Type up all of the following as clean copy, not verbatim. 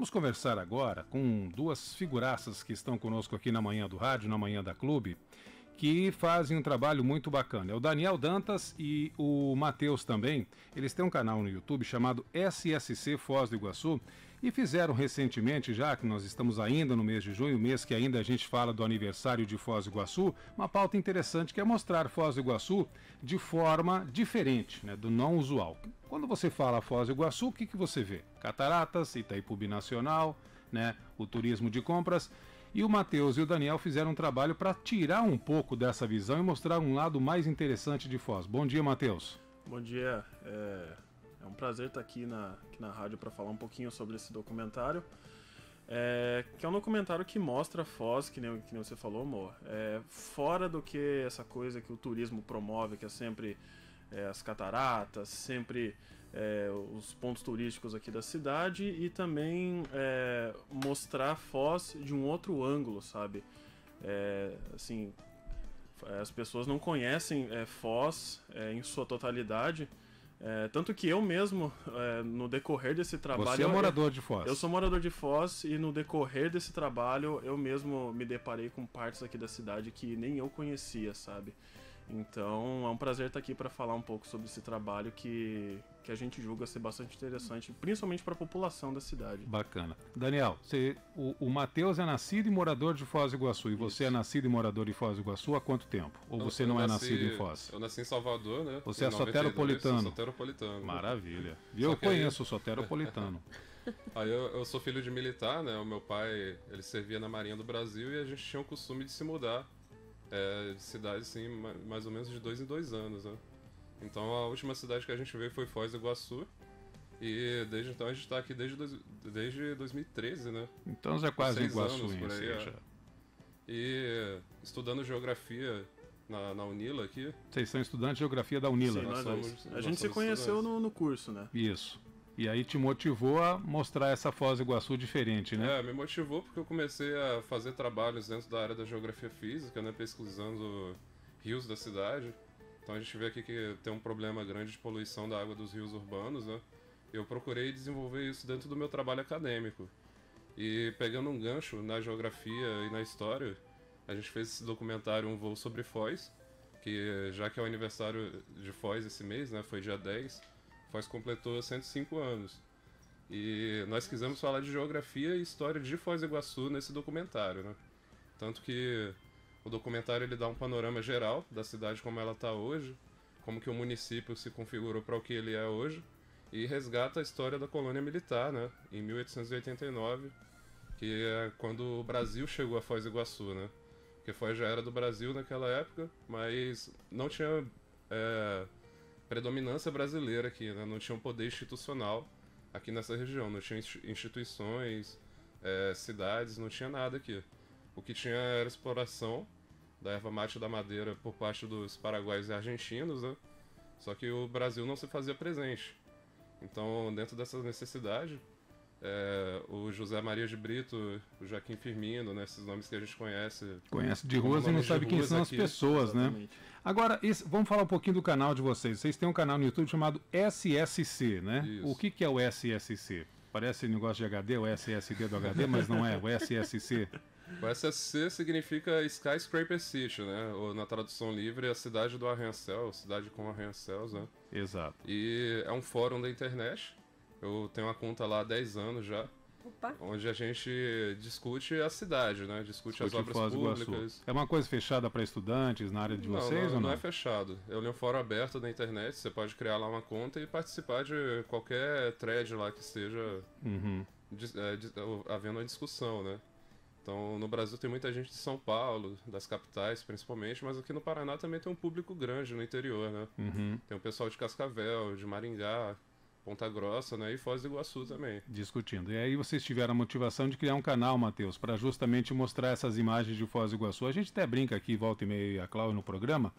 Vamos conversar agora com duas figuraças que estão conosco aqui na Manhã do Rádio, na Manhã da Clube, que fazem um trabalho muito bacana. É o Daniel Dantas e o Matheus também. Eles têm um canal no YouTube chamado SSC Foz do Iguaçu e fizeram recentemente, já que nós estamos ainda no mês de junho, mês que ainda a gente fala do aniversário de Foz do Iguaçu, uma pauta interessante que é mostrar Foz do Iguaçu de forma diferente, né, do não usual. Quando você fala Foz do Iguaçu, o que você vê? Cataratas, Itaipu Binacional, né, o turismo de compras. E o Matheus e o Daniel fizeram um trabalho para tirar um pouco dessa visão e mostrar um lado mais interessante de Foz. Bom dia, Matheus. Bom dia. É um prazer estar aqui na rádio para falar um pouquinho sobre esse documentário. Que é um documentário que mostra Foz, que nem você falou, amor. Fora do que essa coisa que o turismo promove, que é sempre as cataratas, sempre os pontos turísticos aqui da cidade, e também mostrar Foz de um outro ângulo, sabe? Assim, as pessoas não conhecem Foz em sua totalidade, tanto que eu mesmo, no decorrer desse trabalho... Você é morador de Foz. Eu sou morador de Foz e no decorrer desse trabalho eu mesmo me deparei com partes aqui da cidade que nem eu conhecia, sabe? Então é um prazer estar aqui para falar um pouco sobre esse trabalho que a gente julga ser bastante interessante, principalmente para a população da cidade. Bacana. Daniel, o Matheus é nascido e morador de Foz do Iguaçu, e você é nascido e morador de Foz do Iguaçu há quanto tempo? Ou você não é nascido em Foz? Eu nasci em Salvador, né? Você é soteropolitano? Sou soteropolitano. Maravilha. Eu conheço o soteropolitano. Aí eu sou filho de militar, né? O meu pai, ele servia na Marinha do Brasil e a gente tinha o costume de se mudar de cidade, assim, mais ou menos de 2 em 2 anos, né? Então a última cidade que a gente veio foi Foz do Iguaçu. E desde então a gente está aqui desde 2013, né? Então já é quase Iguaçu por aí, E estudando geografia na Unila aqui. Vocês são estudantes de geografia da Unila. Sim, a gente se conheceu no curso, né? Isso. E aí te motivou a mostrar essa Foz do Iguaçu diferente, né? Me motivou porque eu comecei a fazer trabalhos dentro da área da geografia física, né? Pesquisando rios da cidade. Então a gente vê aqui que tem um problema grande de poluição da água dos rios urbanos, né? Eu procurei desenvolver isso dentro do meu trabalho acadêmico. E pegando um gancho na geografia e na história, a gente fez esse documentário Um Voo sobre Foz, que já que é o aniversário de Foz esse mês, né? Foi dia 10, Foz completou 105 anos. E nós quisemos falar de geografia e história de Foz do Iguaçu nesse documentário, né? Tanto que o documentário ele dá um panorama geral da cidade como ela está hoje, como que o município se configurou para o que ele é hoje, e resgata a história da colônia militar, né? Em 1889, que é quando o Brasil chegou a Foz do Iguaçu, né? Porque Foz já era do Brasil naquela época, mas não tinha predominância brasileira aqui, né? Não tinha um poder institucional aqui nessa região, não tinha instituições, cidades, não tinha nada aqui. O que tinha era exploração da erva mate da madeira por parte dos paraguaios e argentinos, né? Só que o Brasil não se fazia presente. Então, dentro dessa necessidade, o José Maria de Brito, o Joaquim Firmino, né, esses nomes que a gente conhece. Conhece de ruas e não sabe quem são as pessoas, exatamente, né? Agora, vamos falar um pouquinho do canal de vocês. Vocês têm um canal no YouTube chamado SSC, né? Isso. O que é o SSC? Parece negócio de HD, o SSD do HD, mas não é, o SSC. O SSC significa Skyscraper City, né? Ou na tradução livre, a cidade do arranha-céu, cidade com arranha-céus, né? Exato. E é um fórum da internet. Eu tenho uma conta lá há 10 anos já. Opa. Onde a gente discute a cidade, né? Discute as obras Foz do Iguaçu. públicas. É uma coisa fechada para estudantes na área de vocês ou não? Não é fechado. Eu li um fórum aberto na internet, você pode criar lá uma conta e participar de qualquer thread lá que esteja havendo uma discussão, né? Então, no Brasil tem muita gente de São Paulo, das capitais principalmente, mas aqui no Paraná também tem um público grande no interior, né? Tem o pessoal de Cascavel, de Maringá, Ponta Grossa, né? E Foz do Iguaçu também. Discutindo. E aí vocês tiveram a motivação de criar um canal, Matheus, para justamente mostrar essas imagens de Foz do Iguaçu. A gente até brinca aqui, volta e meia, e a Cláudia no programa,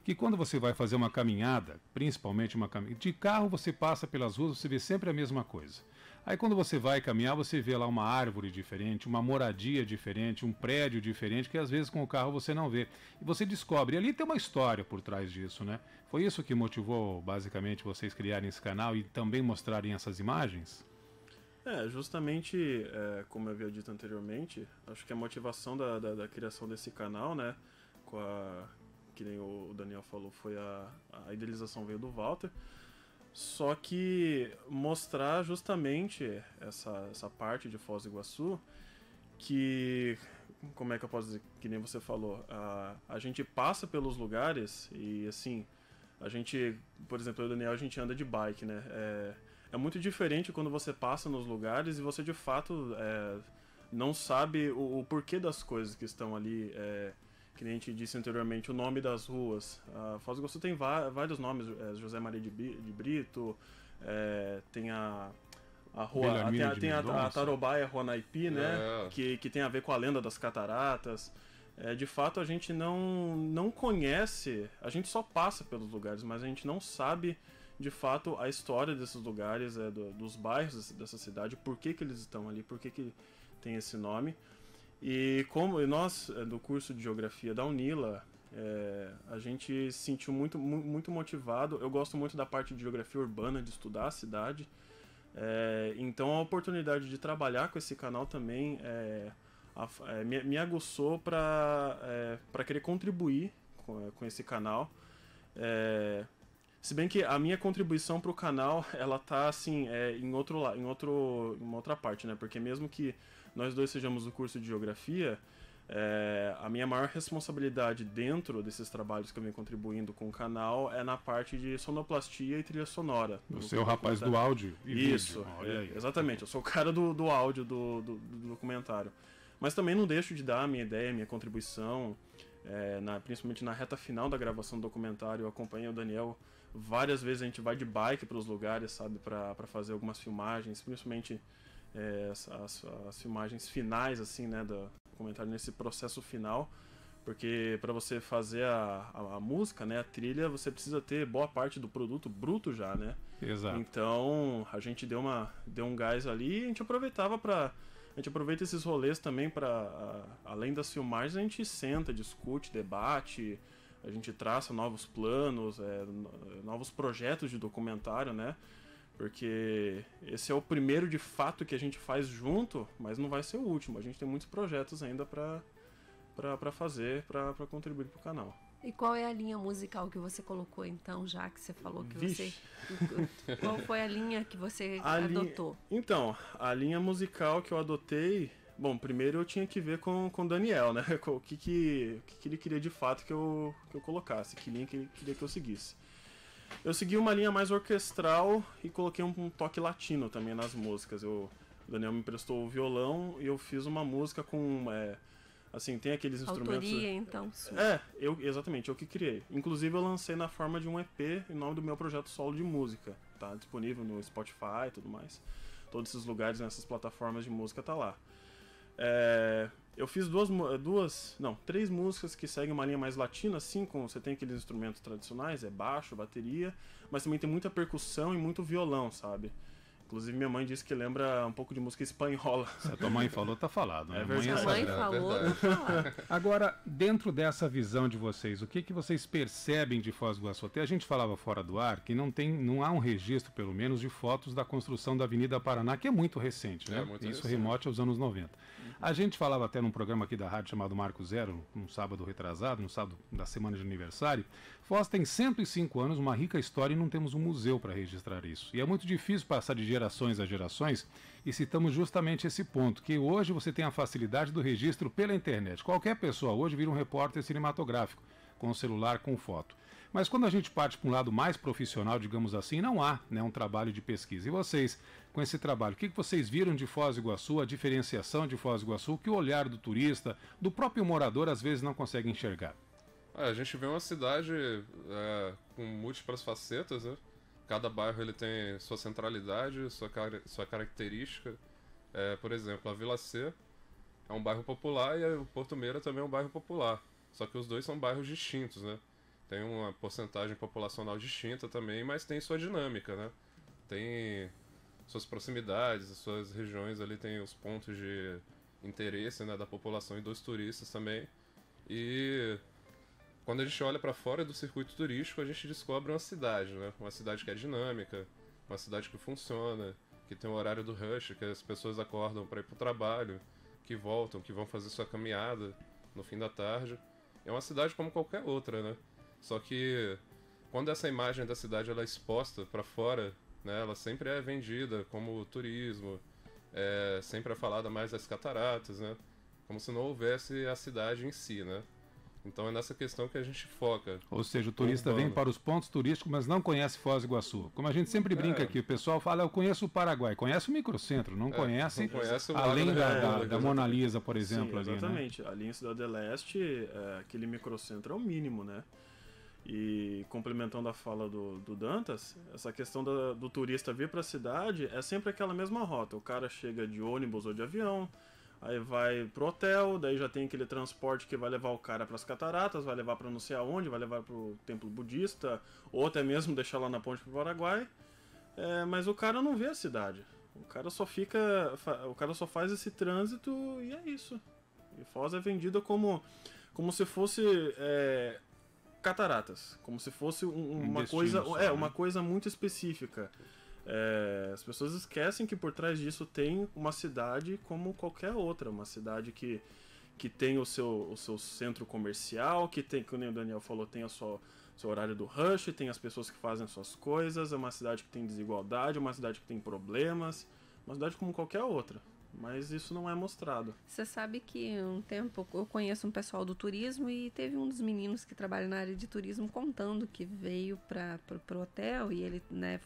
que quando você vai fazer uma caminhada, principalmente uma caminhada, de carro você passa pelas ruas, você vê sempre a mesma coisa. Aí quando você vai caminhar, você vê lá uma árvore diferente, uma moradia diferente, um prédio diferente, que às vezes com o carro você não vê. E você descobre, e ali tem uma história por trás disso, né? Foi isso que motivou, basicamente, vocês criarem esse canal e também mostrarem essas imagens? Justamente, como eu havia dito anteriormente, acho que a motivação da criação desse canal, né, que nem o Daniel falou, foi a idealização veio do Walter, só que mostrar justamente essa parte de Foz do Iguaçu, que, como é que eu posso dizer, que nem você falou, a gente passa pelos lugares e, assim, a gente, por exemplo, eu e o Daniel, a gente anda de bike, né, é muito diferente quando você passa nos lugares e você de fato não sabe o porquê das coisas que estão ali. Que nem a gente disse anteriormente, o nome das ruas. A Foz do Iguaçu tem vários nomes, José Maria de Brito, tem a rua, tem a Tarobaia, Rua Naipi, né? Que tem a ver com a lenda das cataratas. De fato, a gente não conhece, a gente só passa pelos lugares, mas a gente não sabe de fato a história desses lugares, dos bairros dessa cidade, por que eles estão ali, por que tem esse nome. E como nós, do curso de Geografia da UNILA, a gente se sentiu muito motivado. Eu gosto muito da parte de Geografia Urbana, de estudar a cidade. Então a oportunidade de trabalhar com esse canal também me aguçou para querer contribuir com esse canal. Se bem que a minha contribuição para o canal, ela tá assim, em uma outra parte, né? Porque mesmo que nós dois sejamos do curso de Geografia, a minha maior responsabilidade dentro desses trabalhos que eu venho contribuindo com o canal é na parte de sonoplastia e trilha sonora. Você é o rapaz do áudio e Isso, exatamente. Eu sou o cara do áudio do documentário. Mas também não deixo de dar a minha ideia, a minha contribuição, principalmente na reta final da gravação do documentário. Eu acompanhei o Daniel várias vezes, a gente vai de bike para os lugares, sabe, para fazer algumas filmagens, principalmente as filmagens finais, assim, né, do documentário, nesse processo final, porque para você fazer a música, né, a trilha, você precisa ter boa parte do produto bruto já, né? Exato. Então a gente deu um gás ali e a gente aproveita esses rolês também para, além das filmagens, a gente senta, discute, debate, a gente traça novos planos, novos projetos de documentário, né? Porque esse é o primeiro de fato que a gente faz junto, mas não vai ser o último. A gente tem muitos projetos ainda para fazer, para contribuir para o canal. E qual é a linha musical que você colocou então, já que você falou que você... Qual foi a linha que você adotou? Então, a linha musical que eu adotei... Bom, primeiro eu tinha que ver com o Daniel, né? O que ele queria de fato que eu colocasse, que linha que ele queria que eu seguisse. Eu segui uma linha mais orquestral e coloquei um toque latino também nas músicas. O Daniel me emprestou o violão e eu fiz uma música com... assim, tem aqueles instrumentos... Autoria, então. Exatamente, eu que criei. Inclusive eu lancei na forma de um EP em nome do meu projeto solo de música. Tá disponível no Spotify e tudo mais. Todos esses lugares, nessas plataformas de música, tá lá. Eu fiz três músicas que seguem uma linha mais latina, assim, você tem aqueles instrumentos tradicionais, baixo, bateria, mas também tem muita percussão e muito violão, sabe? Inclusive minha mãe disse que lembra um pouco de música espanhola. Se a tua mãe falou, tá falado. É verdade. A mãe falou, tá falado. Agora, dentro dessa visão de vocês, o que vocês percebem de Foz do Iguaçu? Até a gente falava fora do ar que não há um registro, pelo menos, de fotos da construção da Avenida Paraná, que é muito recente, né? Isso remote aos anos 90. A gente falava até num programa aqui da rádio chamado Marco Zero, num sábado retrasado, no sábado da semana de aniversário. Foz tem 105 anos, uma rica história, e não temos um museu para registrar isso. E é muito difícil passar de gerações a gerações, e citamos justamente esse ponto, que hoje você tem a facilidade do registro pela internet. Qualquer pessoa hoje vira um repórter cinematográfico, com celular, com foto. Mas quando a gente parte para um lado mais profissional, digamos assim, não há, né, um trabalho de pesquisa. E vocês, com esse trabalho, o que vocês viram de Foz do Iguaçu, a diferenciação de Foz do Iguaçu, que o olhar do turista, do próprio morador, às vezes não consegue enxergar? A gente vê uma cidade com múltiplas facetas, né? Cada bairro ele tem sua centralidade, sua característica. Por exemplo, a Vila C é um bairro popular e o Porto Meira também é um bairro popular. Só que os dois são bairros distintos, né? Tem uma porcentagem populacional distinta também, mas tem sua dinâmica, né? Tem suas proximidades, suas regiões ali, tem os pontos de interesse, né, da população e dos turistas também. E quando a gente olha para fora do circuito turístico, a gente descobre uma cidade, né? Uma cidade que é dinâmica, uma cidade que funciona, que tem o horário do rush, que as pessoas acordam para ir pro trabalho, que voltam, que vão fazer sua caminhada no fim da tarde. É uma cidade como qualquer outra, né? Só que quando essa imagem da cidade ela é exposta para fora, né, ela sempre é vendida como turismo, sempre é falada mais das cataratas, né? Como se não houvesse a cidade em si, né? Então é nessa questão que a gente foca. Ou seja, o turista vem para os pontos turísticos, mas não conhece Foz do Iguaçu. Como a gente sempre brinca aqui, o pessoal fala, eu conheço o Paraguai, conhece o microcentro, não conhece além da Mona Lisa, por exemplo. Sim, exatamente. Ali, né? Ali em Cidade Leste, aquele microcentro é o mínimo, né? E complementando a fala do Dantas, essa questão do turista vir para a cidade é sempre aquela mesma rota. O cara chega de ônibus ou de avião, aí vai pro hotel, daí já tem aquele transporte que vai levar o cara para as cataratas, vai levar para não sei aonde, vai levar pro templo budista, ou até mesmo deixar lá na ponte pro Paraguai. Mas o cara não vê a cidade. O cara só faz esse trânsito e é isso. E Foz é vendida como se fosse cataratas, como se fosse uma coisa muito específica. As pessoas esquecem que por trás disso tem uma cidade como qualquer outra, uma cidade que tem o seu centro comercial, que tem, como o Daniel falou, tem seu horário do rush, tem as pessoas que fazem suas coisas, é uma cidade que tem desigualdade, é uma cidade que tem problemas, uma cidade como qualquer outra. Mas isso não é mostrado. Você sabe que um tempo eu conheço um pessoal do turismo e teve um dos meninos que trabalha na área de turismo contando que veio para o hotel e ele, né,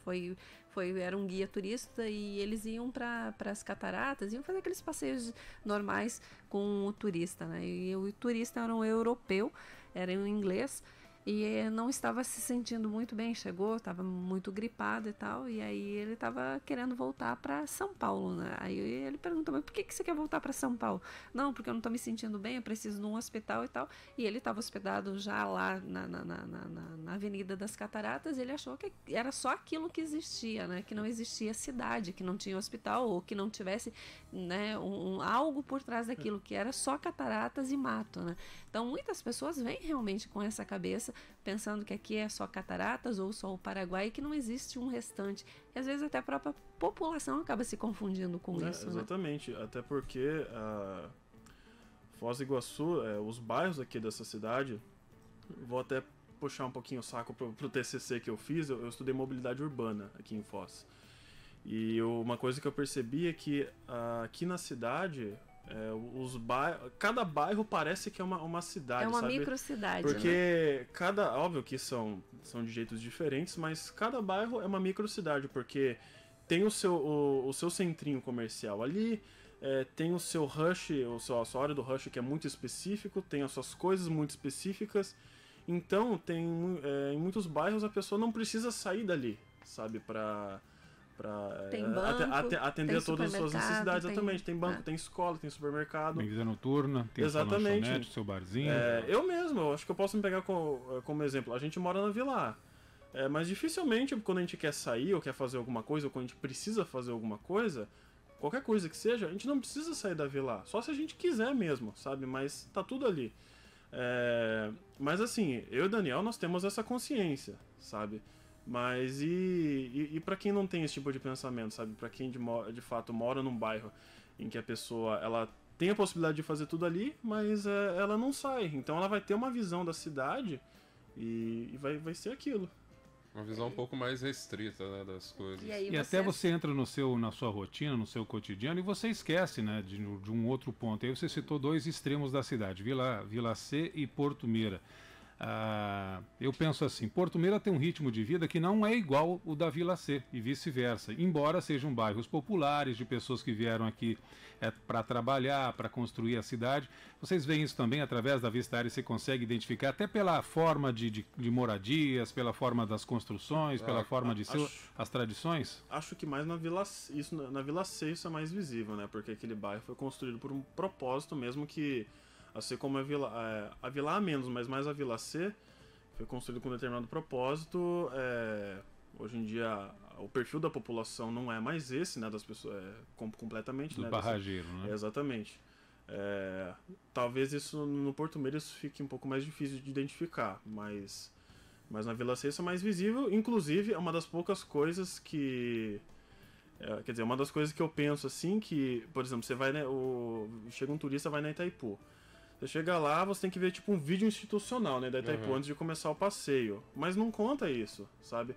era um guia turista e eles iam para as cataratas, iam fazer aqueles passeios normais com o turista, né? E o turista era um europeu, era em inglês. E não estava se sentindo muito bem, chegou, estava muito gripado e tal, e aí ele estava querendo voltar para São Paulo, né? Aí ele perguntou, mas por que você quer voltar para São Paulo? Não, porque eu não estou me sentindo bem, eu preciso de um hospital e tal. E ele estava hospedado já lá na Avenida das Cataratas, e ele achou que era só aquilo que existia, né? Que não existia cidade, que não tinha hospital, ou que não tivesse, né, algo por trás daquilo, que era só cataratas e mato, né? Então muitas pessoas vêm realmente com essa cabeça, pensando que aqui é só cataratas ou só o Paraguai, e que não existe um restante. E às vezes até a própria população acaba se confundindo com isso. Exatamente, né? Até porque Foz do Iguaçu, os bairros aqui dessa cidade, vou até puxar um pouquinho o saco pro TCC que eu fiz, eu estudei mobilidade urbana aqui em Foz. E uma coisa que eu percebi é que aqui na cidade... cada bairro parece que é uma cidade, é uma sabe? Microcidade, porque né? Óbvio que são de jeitos diferentes, mas cada bairro é uma microcidade, porque tem o seu centrinho comercial ali, tem o seu rush, a sua hora do rush que é muito específico, tem as suas coisas muito específicas. Então em muitos bairros a pessoa não precisa sair dali, sabe, para atender todas as suas necessidades. Exatamente, tem banco, tem escola, tem supermercado, tem vida noturna, tem sua lanchonete, seu barzinho. Eu acho que eu posso me pegar como exemplo. A gente mora na Vila A, mas dificilmente quando a gente quer sair ou quer fazer alguma coisa, ou quando a gente precisa fazer alguma coisa, qualquer coisa que seja, a gente não precisa sair da Vila A, só se a gente quiser mesmo, sabe? Mas tá tudo ali. Mas assim, eu e o Daniel, nós temos essa consciência, sabe? Mas e para quem não tem esse tipo de pensamento, sabe? Para quem de fato mora num bairro em que a pessoa ela tem a possibilidade de fazer tudo ali, mas ela não sai. Então ela vai ter uma visão da cidade e vai ser aquilo. Uma visão um pouco mais restrita, né, das coisas. E até você entra na sua rotina, no seu cotidiano, e você esquece, né, de um outro ponto. Aí você citou dois extremos da cidade, Vila C e Porto Meira. Eu penso assim, Porto Meira tem um ritmo de vida que não é igual o da Vila C e vice-versa, embora sejam bairros populares de pessoas que vieram aqui para trabalhar, para construir a cidade. Vocês veem isso também através da Vista Aérea, você consegue identificar até pela forma de moradias, pela forma das construções, pela forma de as tradições? Acho que mais na Vila C isso é mais visível, né? Porque aquele bairro foi construído por um propósito mesmo que, assim como a Vila A menos, mas mais a Vila C, foi construído com um determinado propósito. Hoje em dia, o perfil da população não é mais esse, né, das pessoas, completamente. Do barrageiro, né? Exatamente. Talvez isso no Porto Meira isso fique um pouco mais difícil de identificar, mas na Vila C isso é mais visível. Inclusive, é uma das poucas coisas que Quer dizer, uma das coisas que eu penso assim, que, por exemplo, você vai, né, chega um turista, vai na Itaipu. Você chega lá, você tem que ver tipo um vídeo institucional, né, da Itaipu antes de começar o passeio. Mas não conta isso, sabe?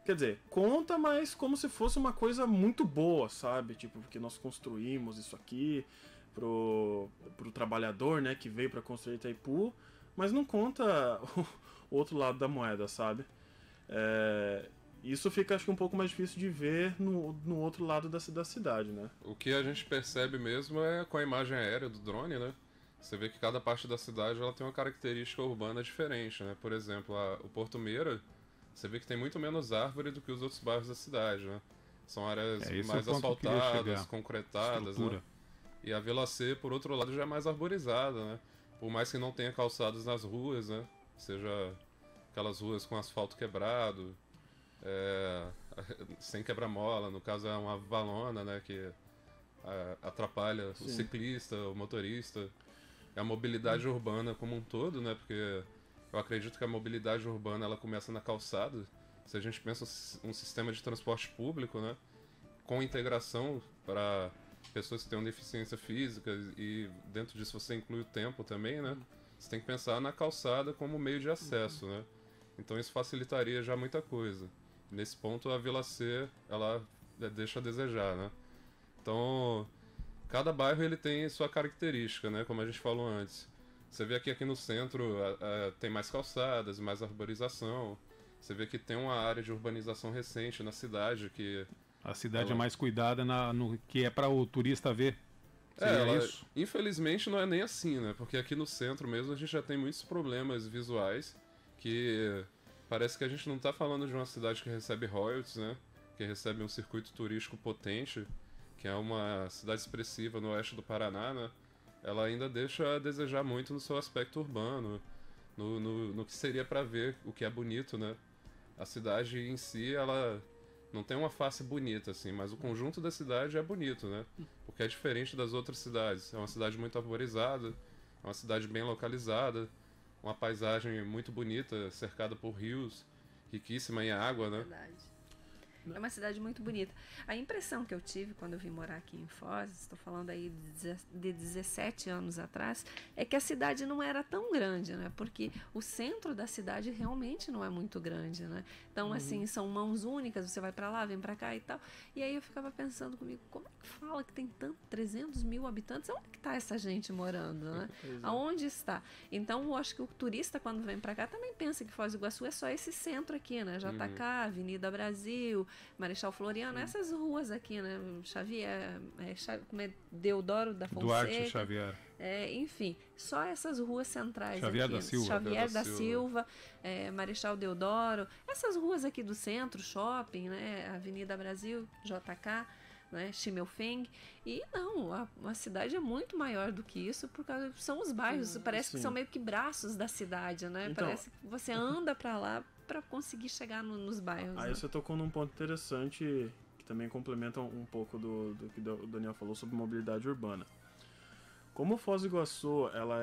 Quer dizer, conta, mas como se fosse uma coisa muito boa, sabe? Tipo, porque nós construímos isso aqui pro trabalhador, né, que veio para construir Itaipu, mas não conta o outro lado da moeda, sabe? Isso fica, acho que, um pouco mais difícil de ver no outro lado da cidade, né? O que a gente percebe mesmo é com a imagem aérea do drone, né? Você vê que cada parte da cidade ela tem uma característica urbana diferente, né? Por exemplo, o Porto Meira, você vê que tem muito menos árvore do que os outros bairros da cidade, né? São áreas mais asfaltadas, concretadas, né? E a Vila C, por outro lado, já é mais arborizada, né? Por mais que não tenha calçadas nas ruas, né? Seja aquelas ruas com asfalto quebrado, sem quebra-mola, no caso é uma valona, né? Que atrapalha o ciclista, o motorista. É a mobilidade urbana como um todo, né? Porque eu acredito que a mobilidade urbana ela começa na calçada. Se a gente pensa um sistema de transporte público, né? Com integração para pessoas que tenham deficiência física e dentro disso você inclui o tempo também, né? Você tem que pensar na calçada como meio de acesso, né? Então isso facilitaria já muita coisa. Nesse ponto a Vila C, ela deixa a desejar, né? Então, cada bairro ele tem sua característica, né? Como a gente falou antes. Você vê aqui no centro tem mais calçadas, mais arborização. Você vê que tem uma área de urbanização recente na cidade que... A cidade é mais cuidada no que é para o turista ver. Isso? Infelizmente não é nem assim, né? Porque aqui no centro mesmo a gente já tem muitos problemas visuais que parece que a gente não está falando de uma cidade que recebe royalties, né? Que recebe um circuito turístico potente, que é uma cidade expressiva no oeste do Paraná, né? Ela ainda deixa a desejar muito no seu aspecto urbano, no que seria para ver, o que é bonito, né? A cidade em si, ela não tem uma face bonita, assim, mas o conjunto da cidade é bonito, né? Porque é diferente das outras cidades. É uma cidade muito arborizada, é uma cidade bem localizada, uma paisagem muito bonita, cercada por rios, riquíssima em água, né? Verdade. É uma cidade muito bonita. A impressão que eu tive quando eu vim morar aqui em Foz, estou falando aí de 17 anos atrás, é que a cidade não era tão grande, né? Porque o centro da cidade realmente não é muito grande, né? Então, assim, são mãos únicas, você vai para lá, vem para cá e tal. E aí eu ficava pensando comigo, como é que fala que tem 300 mil habitantes? Onde que tá essa gente morando, né? Aonde está? Então, eu acho que o turista, quando vem para cá, também pensa que Foz do Iguaçu é só esse centro aqui, né? JK, Avenida Brasil, Marechal Floriano, essas ruas aqui, né? Xavier, como é? Deodoro da Fonseca. Duarte Xavier. Enfim, só essas ruas centrais Xavier aqui. da Silva. Xavier da Silva, Marechal Deodoro, essas ruas aqui do centro, shopping, né? Avenida Brasil, JK, né? Schimmelfeng. E não, a cidade é muito maior do que isso, porque são os bairros, parece que são meio que braços da cidade, né? Então, parece que você anda para lá para conseguir chegar nos bairros. Aí você tocou num ponto interessante que também complementa um pouco do que o Daniel falou sobre mobilidade urbana. Como Foz do Iguaçu ela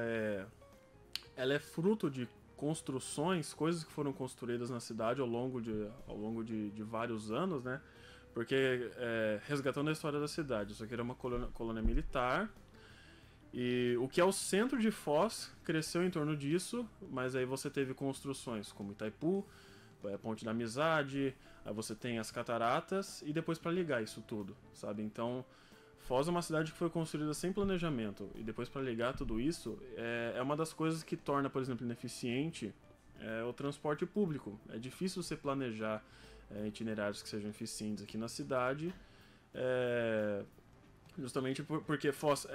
é fruto de construções, coisas que foram construídas na cidade ao longo de vários anos, né? Porque resgatando a história da cidade, isso aqui era uma colônia militar. E o que é o centro de Foz cresceu em torno disso, mas aí você teve construções como Itaipu, Ponte da Amizade, aí você tem as cataratas e depois para ligar isso tudo, sabe? Então, Foz é uma cidade que foi construída sem planejamento e depois para ligar tudo isso é uma das coisas que torna, por exemplo, ineficiente o transporte público. É difícil você planejar itinerários que sejam eficientes aqui na cidade, justamente porque Foz,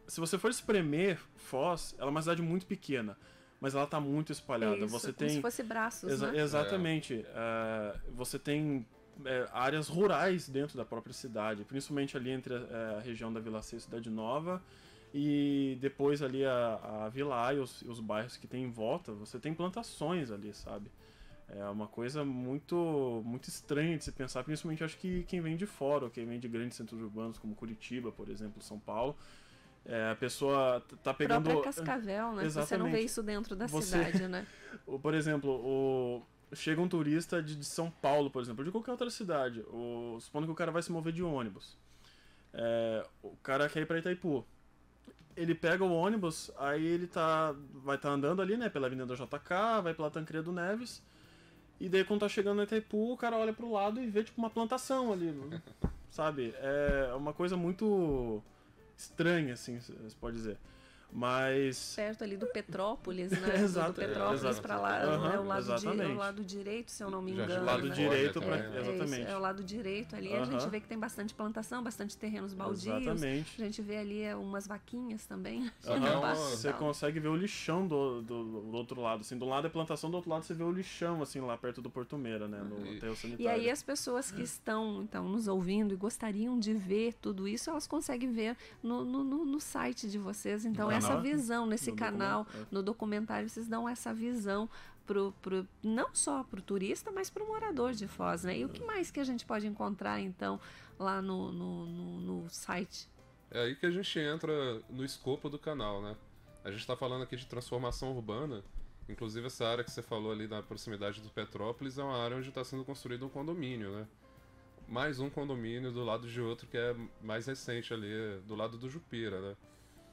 se você for espremer Foz, ela é uma cidade muito pequena, mas ela está muito espalhada. Isso, você como se fosse braços, né? Exatamente. Você tem áreas rurais dentro da própria cidade, principalmente ali entre a região da Vila C e Cidade Nova, e depois ali a Vila A e os bairros que tem em volta, você tem plantações ali, sabe? É uma coisa muito, muito estranha de se pensar, principalmente acho que quem vem de fora, ou quem vem de grandes centros urbanos como Curitiba, por exemplo, São Paulo, a pessoa tá pegando... A própria Cascavel, né? Você não vê isso dentro da cidade, né? Por exemplo, chega um turista de São Paulo, por exemplo, de qualquer outra cidade, supondo que o cara vai se mover de ônibus. O cara quer ir pra Itaipu. Ele pega o ônibus, aí ele vai estar andando ali, né, pela Avenida JK, vai pela Tancredo Neves, e daí quando tá chegando no Itaipu, o cara olha pro lado e vê tipo uma plantação ali, sabe? É uma coisa muito estranha, assim, você pode dizer. Mas... perto ali do Petrópolis, né? Exato, do Petrópolis para lá, é o lado direito, se eu não me engano. O lado direito, exatamente. É o lado direito ali. A gente vê que tem bastante plantação, bastante terrenos baldios. Exatamente. A gente vê ali umas vaquinhas também. Você consegue ver o lixão do outro lado. Assim, do lado é plantação, do outro lado você vê o lixão, assim, lá perto do Porto Meira, né? No aterro sanitário. E aí as pessoas que estão, então, nos ouvindo e gostariam de ver tudo isso, elas conseguem ver no site de vocês. Então, essa visão nesse canal, no documentário, vocês dão essa visão não só para o turista, mas para o morador de Foz, né? E o que mais que a gente pode encontrar, então, lá no site? É aí que a gente entra no escopo do canal, né? A gente está falando aqui de transformação urbana, inclusive essa área que você falou ali na proximidade do Petrópolis é uma área onde está sendo construído um condomínio, né? Mais um condomínio do lado de outro que é mais recente ali, do lado do Jupira, né?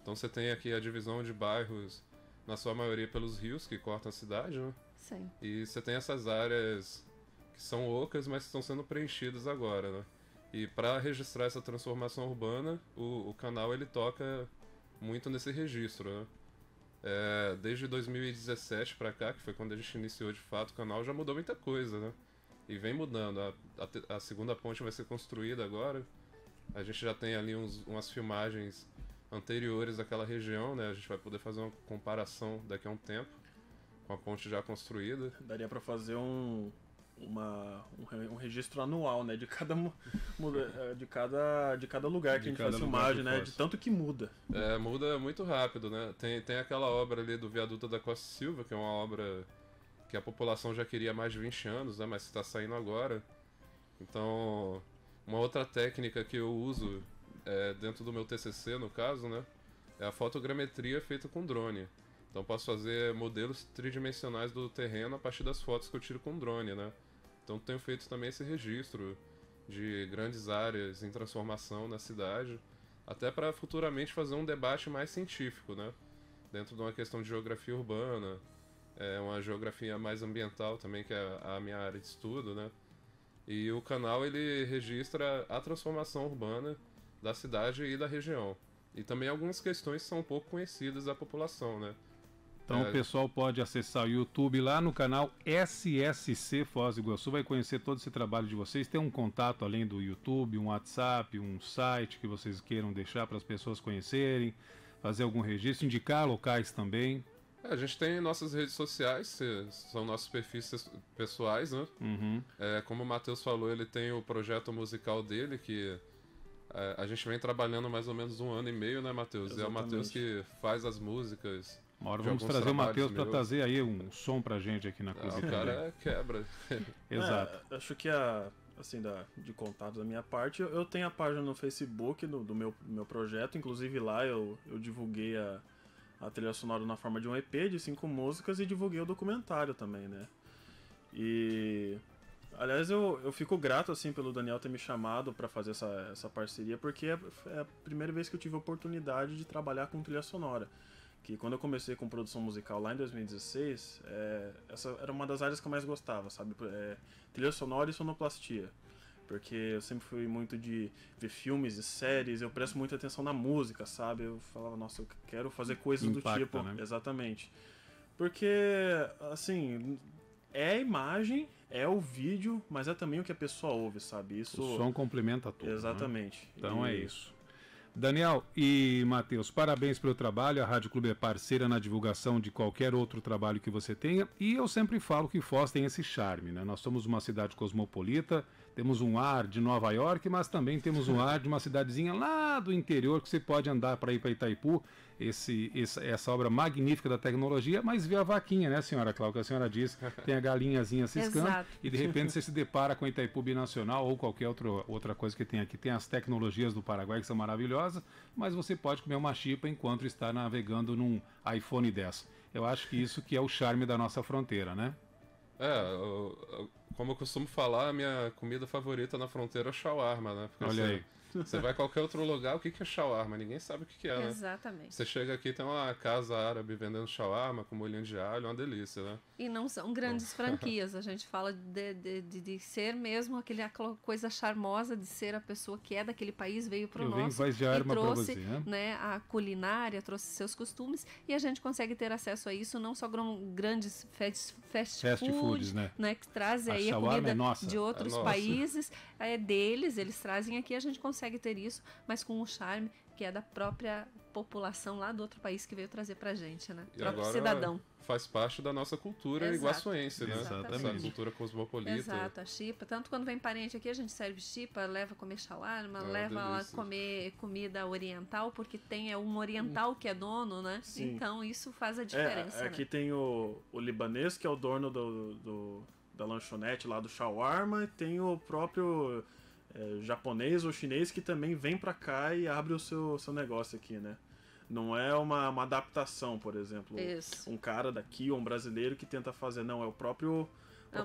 Então você tem aqui a divisão de bairros, na sua maioria pelos rios que cortam a cidade, né? Sim. E você tem essas áreas que são ocas, mas que estão sendo preenchidas agora, né? E para registrar essa transformação urbana, o canal ele toca muito nesse registro, né? Desde 2017 para cá, que foi quando a gente iniciou de fato o canal, já mudou muita coisa, né? E vem mudando. A segunda ponte vai ser construída agora. A gente já tem ali umas filmagens anteriores àquela região, né? A gente vai poder fazer uma comparação daqui a um tempo com a ponte já construída. Daria para fazer um registro anual, né? De cada lugar que a gente faz filmagem, né? De tanto que muda. Muda muito rápido, né? Tem aquela obra ali do Viaduto da Costa Silva, que é uma obra que a população já queria há mais de 20 anos, né? Mas está saindo agora. Então, uma outra técnica que eu uso dentro do meu TCC, no caso, né, é a fotogrametria feita com drone. Então posso fazer modelos tridimensionais do terreno a partir das fotos que eu tiro com drone, né. Então tenho feito também esse registro de grandes áreas em transformação na cidade, até para futuramente fazer um debate mais científico, né, dentro de uma questão de geografia urbana, uma geografia mais ambiental também, que é a minha área de estudo, né. E o canal ele registra a transformação urbana da cidade e da região. E também algumas questões são um pouco conhecidas da população, né? Então o pessoal pode acessar o YouTube lá no canal SSC Foz do Iguaçu, vai conhecer todo esse trabalho de vocês. Tem um contato além do YouTube, um WhatsApp, um site que vocês queiram deixar para as pessoas conhecerem, fazer algum registro, indicar locais também. A gente tem nossas redes sociais, são nossos perfis pessoais, né? Uhum. Como o Matheus falou, ele tem o projeto musical dele, que a gente vem trabalhando mais ou menos 1 ano e meio, né, Matheus? É o Matheus que faz as músicas. Uma hora vamos trazer o Matheus para trazer aí um som pra gente aqui na Clube. O cara quebra. Exato. Acho que assim, de contato da minha parte, eu tenho a página no Facebook do meu projeto, inclusive lá eu divulguei a trilha sonora na forma de um EP de 5 músicas e divulguei o documentário também, né? E... aliás, eu fico grato, assim, pelo Daniel ter me chamado para fazer essa parceria, porque é a primeira vez que eu tive a oportunidade de trabalhar com trilha sonora. Que quando eu comecei com produção musical lá em 2016, essa era uma das áreas que eu mais gostava, sabe? Trilha sonora e sonoplastia. Porque eu sempre fui muito de ver filmes e séries, eu presto muita atenção na música, sabe? Eu falava, nossa, eu quero fazer coisas do tipo. Né? Exatamente. Porque, assim, é a imagem, é o vídeo, mas é também o que a pessoa ouve, sabe? Isso... o som complementa tudo. Exatamente. Né? Então é isso. Daniel e Matheus, parabéns pelo trabalho. A Rádio Clube é parceira na divulgação de qualquer outro trabalho que você tenha. E eu sempre falo que Foz tem esse charme, né? Nós somos uma cidade cosmopolita, temos um ar de Nova York, mas também temos um ar de uma cidadezinha lá do interior que você pode andar para ir para Itaipu. Essa obra magnífica da tecnologia, mas vê a vaquinha, né, senhora Cláudia? Que a senhora disse, tem a galinhazinha ciscando. Exato. E de repente você se depara com Itaipu Binacional ou qualquer outra coisa que tem aqui. Tem as tecnologias do Paraguai que são maravilhosas, mas você pode comer uma chipa enquanto está navegando num iPhone 10. Eu acho que isso que é o charme da nossa fronteira, né? Como eu costumo falar, a minha comida favorita na fronteira é o shawarma, né? Porque Olha aí. Você vai a qualquer outro lugar, o que é shawarma? Ninguém sabe o que é, né? Exatamente. Você chega aqui, tem uma casa árabe vendendo shawarma com molhinho de alho, uma delícia, né? E não são grandes franquias, a gente fala de ser mesmo aquela coisa charmosa de ser a pessoa que é daquele país, veio para o nosso faz de e arma pra trouxe você, né? a culinária, trouxe seus costumes, e a gente consegue ter acesso a isso, não só grandes fast foods, né? Que trazem A aí a shawarma comida é nossa. de outros países, é deles, eles trazem aqui, a gente consegue ter isso, mas com um charme que é da própria população lá do outro país que veio trazer pra gente, né? E próprio agora cidadão. Faz parte da nossa cultura iguaçuense, né? Exatamente. Essa cultura cosmopolita. Exato, a chipa. Tanto quando vem parente aqui, a gente serve chipa, leva a comer shawarma, leva delícia. a comer comida oriental, porque tem um oriental que é dono, né? Sim. Então isso faz a diferença. Aqui né? tem o libanês, que é o dono da lanchonete lá do shawarma, e tem o próprio japonês ou chinês que também vem pra cá e abre o seu negócio aqui, né? Não é uma adaptação, por exemplo. Isso. Um cara daqui ou um brasileiro que tenta fazer, não, é a própria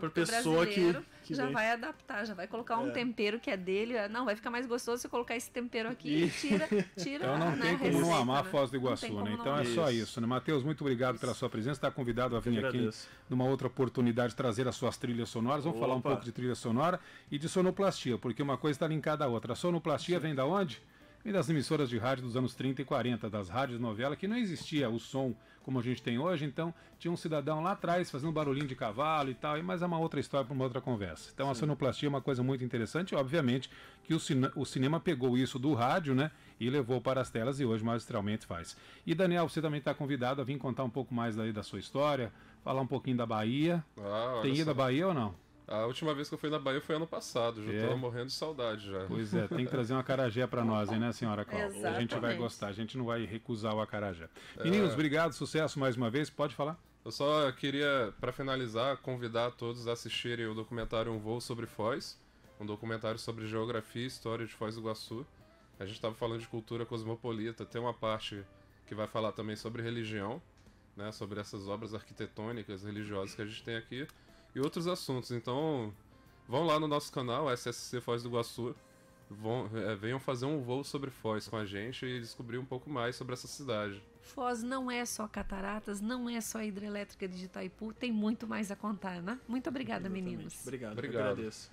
porque pessoa o brasileiro que já vem. vai adaptar, já vai colocar um tempero que é dele. Não, vai ficar mais gostoso se colocar esse tempero aqui e tira Então não tem como receita, não amar né? Foz do Iguaçu, Não tem né? como Então não é só amar. isso, né? Matheus, muito obrigado pela sua presença. Está convidado a vir aqui agradeço. numa outra oportunidade trazer as suas trilhas sonoras. Vamos falar um Opa. pouco de trilha sonora e de sonoplastia, porque uma coisa está linkada à outra. A sonoplastia vem da onde? Vem das emissoras de rádio dos anos 30 e 40, das rádios novela, que não existia o som como a gente tem hoje, então tinha um cidadão lá atrás fazendo barulhinho de cavalo e tal, mas é uma outra história para uma outra conversa. Então a sonoplastia é uma coisa muito interessante, e obviamente que o cinema pegou isso do rádio, né, e levou para as telas e hoje magistralmente faz. E Daniel, você também está convidado a vir contar um pouco mais daí da sua história, falar um pouquinho da Bahia. Tem ido à Bahia ou não? A última vez que eu fui na Bahia foi ano passado, já tô morrendo de saudade já. Pois é, tem que trazer um acarajé para nós, hein, né, senhora Cláudia? A gente vai Exatamente. gostar, a gente não vai recusar o acarajé. Meninos, obrigado, sucesso mais uma vez, pode falar? Eu só queria, para finalizar, convidar todos a assistirem o documentário Um Voo sobre Foz, um documentário sobre geografia e história de Foz do Iguaçu. A gente estava falando de cultura cosmopolita, tem uma parte que vai falar também sobre religião, né, sobre essas obras arquitetônicas, religiosas que a gente tem aqui, e outros assuntos. Então, vão lá no nosso canal, SSC Foz do Iguaçu, venham fazer um voo sobre Foz com a gente e descobrir um pouco mais sobre essa cidade. Foz não é só cataratas, não é só a hidrelétrica de Itaipu, tem muito mais a contar, né? Muito obrigada, Exatamente. meninos. Obrigado. Obrigado. Eu agradeço.